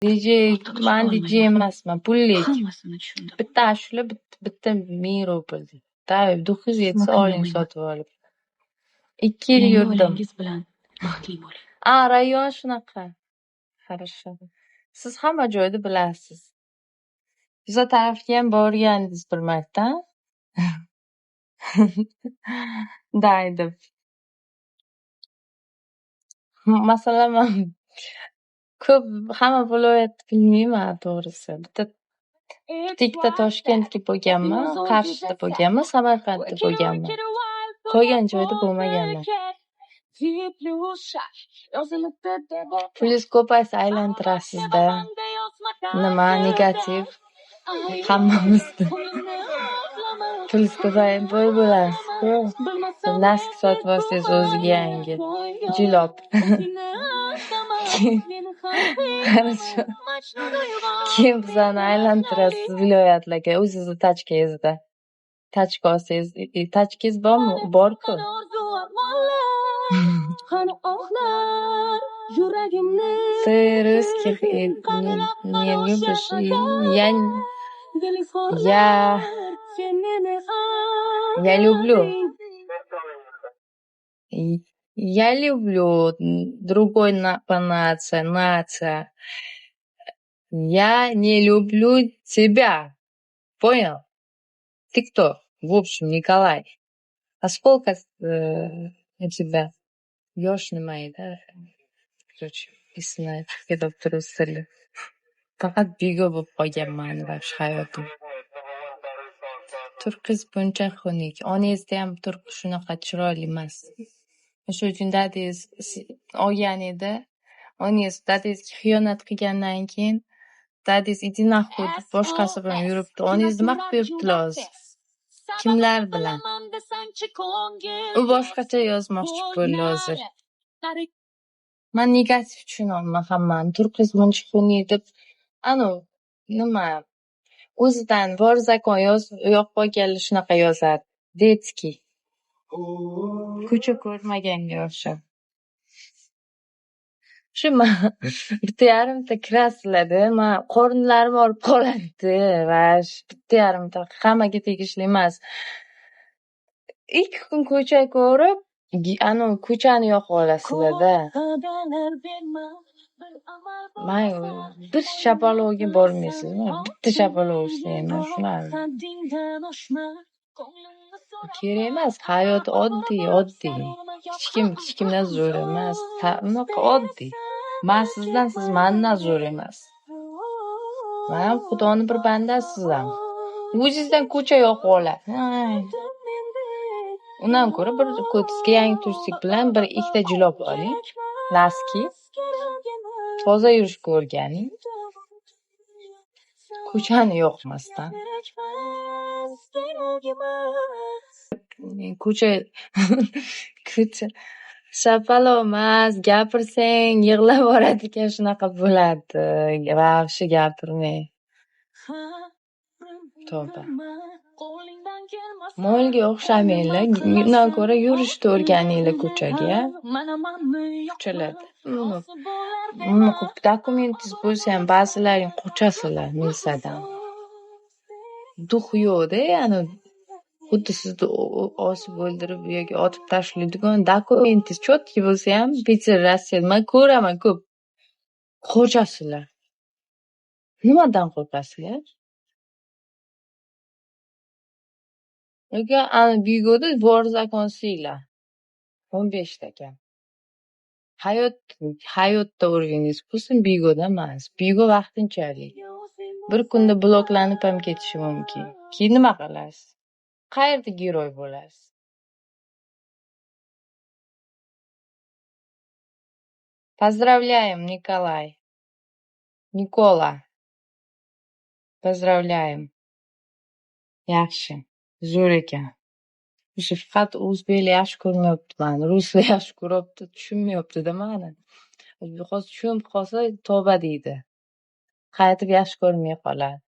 DJ, men DJ emasman, pullik. Hammasini tushundim. Bitta ashula, bitta 1000 rubl. Tabii 900 yetsa oling sotib olib. 2 yil Yangi yurdim. oilangiz bilan baxtli bo'ling. Rayon shunaqa. Хорошо. Siz hamma joyda bilasiz. Yuza tarafga ham borganingiz bilmaydi-da. Daydi. Masalan, men ko'p hamma viloyatni bilmayman to'g'risi. Bitta Toshkentga bo'lganman, Qarshida bo'lganman, Samarqandda bo'lganman. Qolgan joyda bo'lmaganman. Pulingiz ko'paysa aylantirasiz-da. Nima negativ? Hammamizda. Pulingiz ko'payib bo'lasiz-ku. Nask sotib olsangiz o'ziga yangi jilob. Keyin bizani aylantirasiz viloyatlarga o'zingizni tachkangizda. Tachka olsangiz, tachkangiz bormi? Bor-ku. Ты русских не любишь? Я люблю. Я люблю другой нация. Я не люблю тебя. Понял? Ты кто? В общем, Николай. А сколько у тебя? Yoshni mayda. Короче, esimdan ketib turibdi. Faqat bigo bo'lib qolganman shu hayotim. Turqiz buncha xunuk. Onangizda ham turqi shunaqa chiroyli emas. O'sha uchun dadangiz olgan edi. Onangiz dadangizga xiyonat qilgandan keyin dadangiz iди nahуй deb boshqasi bilan yuribdi. Onangiz nima qilib yuribdilar hozir? Kimlar bilan? U boshqacha yozmoqchi bo'ldi hozir. Men negativ tushunolman hammani. Turqiz buncha xunuk deb nima o'zidan bor zakon yo'q bo'lganlar shunaqa yozadi. Detskiy. Ko'cha ko'rmaganga o'xshab. Shu bitta yarimta kirasizlarda, men qorinlarim olib qoladi va bitta yarimta hammaga tegishli emas. 2 kun ko'cha ko'rib, ko'chani yoqib olasizlar-da. Men bir shapalovga bormaysizmi? Bitta shapalovga ishlayman shular. Kerak emas, hayot oddiy. Hech kimdan zo'r emas. Unaqa oddiy. Men sizdan, siz mendan zo'r emas. Men Xudoning bir bandasizam. O'zingizdan ko'cha yoqib oladi. Undan ko'ra bir ko'tizga yangi tursik bilan bir ikkita jilob oling. Naski. Toza yurishga o'rganing. Ko'chani yoqmasdan. Ko'cha shapalov emas, gapirsang yig'lab boradigan shunaqa bo'ladi. Vahshi gapirmang. Tavba. Molga o'xshamanglar. Undan ko'ra yurishni o'rganinglar ko'chaga. Ko'chalarda. Dokumentingiz bo'lsa ham ba'zilaring qochasizlar milsadan. Duh yo'q-da, xuddi sizni osib o'ldirib yoki otib tashlaydigan dokumentingiz chotki bo'lsa ham Peter Rossiyada men ko'raman ko'p. Qochasizlar. Nimadan qo'rqasizlar? Yoki Bigoda bor zakon siylar. 15 ekan. Hayotda o'rganingiz bo'lsin, Bigoda emas. Bigo vaqtinchalik. Bir kunda bloklanib ham ketishi mumkin. Keyin nima qilasiz? Qayerda giroy bo'lasiz? Поздравляем, Николай. Nikola. Поздравляем. Yaxshi. Zo'r ekan. O'sha faqat o'zbeklar yaxshi ko'rmayapti, ruslar yaxshi ko'ryapti, tushunmayapti-da meni. Hozir tushunib qolsa tavba deydi. Qaytib yaxshi ko'rmay qoladi.